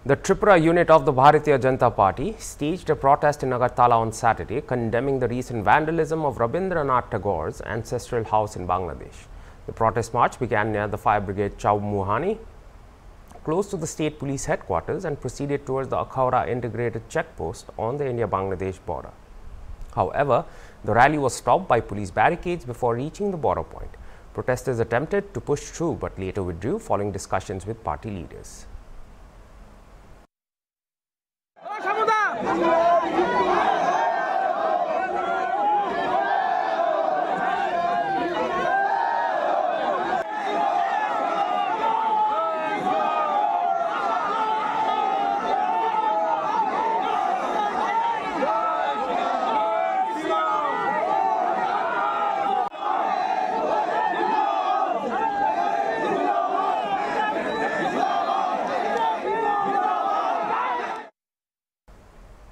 The Tripura unit of the Bharatiya Janata Party staged a protest in Agartala on Saturday, condemning the recent vandalism of Rabindranath Tagore's ancestral house in Bangladesh. The protest march began near the Fire Brigade Chowmuhani, close to the state police headquarters, and proceeded towards the Akhaura integrated checkpost on the India-Bangladesh border. However, the rally was stopped by police barricades before reaching the border point. Protesters attempted to push through but later withdrew following discussions with party leaders.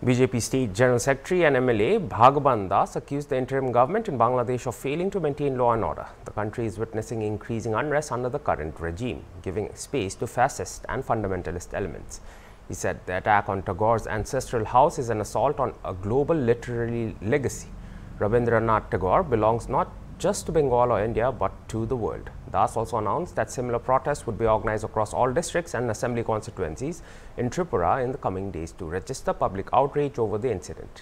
BJP State General Secretary and MLA Bhagaban Das accused the interim government in Bangladesh of failing to maintain law and order. The country is witnessing increasing unrest under the current regime, giving space to fascist and fundamentalist elements. He said the attack on Tagore's ancestral house is an assault on a global literary legacy. Rabindranath Tagore belongs not just to Bengal or India but to the world. Das also announced that similar protests would be organized across all districts and assembly constituencies in Tripura in the coming days to register public outrage over the incident.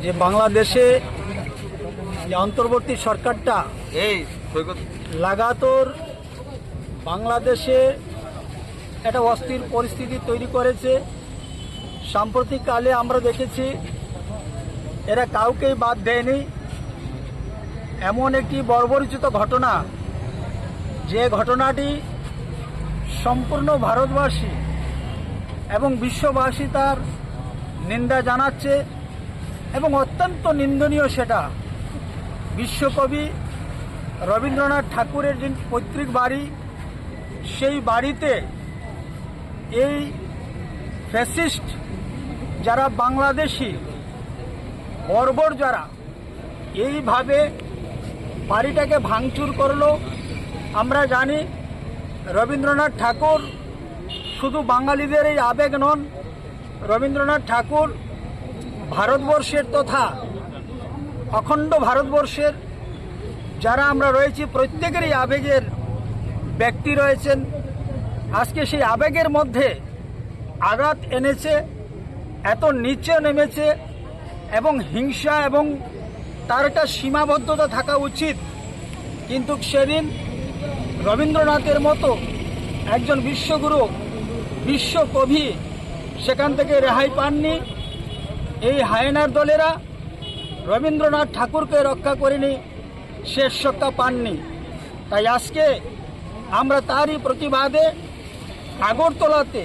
যে বাংলাদেশে অন্তর্বর্তী সরকারটা লাগাতার বাংলাদেশে একটা অস্থির পরিস্থিতি তৈরি করেছে। সাম্প্রতিক কালে আমরা দেখেছি এরা কাউকেই বাদ দেয়নি। এমন একটি বর্বরোচিত ঘটনা, যে ঘটনাটি সম্পূর্ণ ভারতবাসী এবং বিশ্ববাসী তার নিন্দা জানাচ্ছে এবং অত্যন্ত নিন্দনীয় সেটা। বিশ্বকবি রবীন্দ্রনাথ ঠাকুরের যে পৈতৃক বাড়ি, সেই বাড়িতে এই ফ্যাসিস্ট যারা বাংলাদেশি বর্বর যারা এইভাবে বাড়িটাকে ভাঙচুর করলো। আমরা জানি রবীন্দ্রনাথ ঠাকুর শুধু বাঙালিদের এই আবেগ নন, রবীন্দ্রনাথ ঠাকুর ভারতবর্ষের তথা অখণ্ড ভারতবর্ষের যারা আমরা রয়েছি প্রত্যেকেরই আবেগের ব্যক্তি রয়েছেন। আজকে সেই আবেগের মধ্যে আঘাত এনেছে, এত নিচে নেমেছে এবং হিংসা এবং তার একটা সীমাবদ্ধতা থাকা উচিত। কিন্তু সেদিন রবীন্দ্রনাথের মতো একজন বিশ্বগুরু, বিশ্বকবি সেখান থেকে রেহাই পাননি। এই হায়নার দলেরা রবীন্দ্রনাথ ঠাকুরকে রক্ষা করেনি, শেষ রক্ষা পাননি। তাই আজকে আমরা তারই প্রতিবাদে আগরতলাতে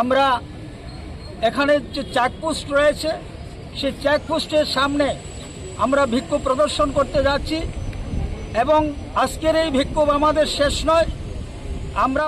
আমরা এখানে যে চেকপোস্ট রয়েছে সেই চেকপোস্টের সামনে আমরা বিক্ষোভ প্রদর্শন করতে যাচ্ছি এবং আজকের এই বিক্ষোভ আমাদের শেষ নয়। আমরা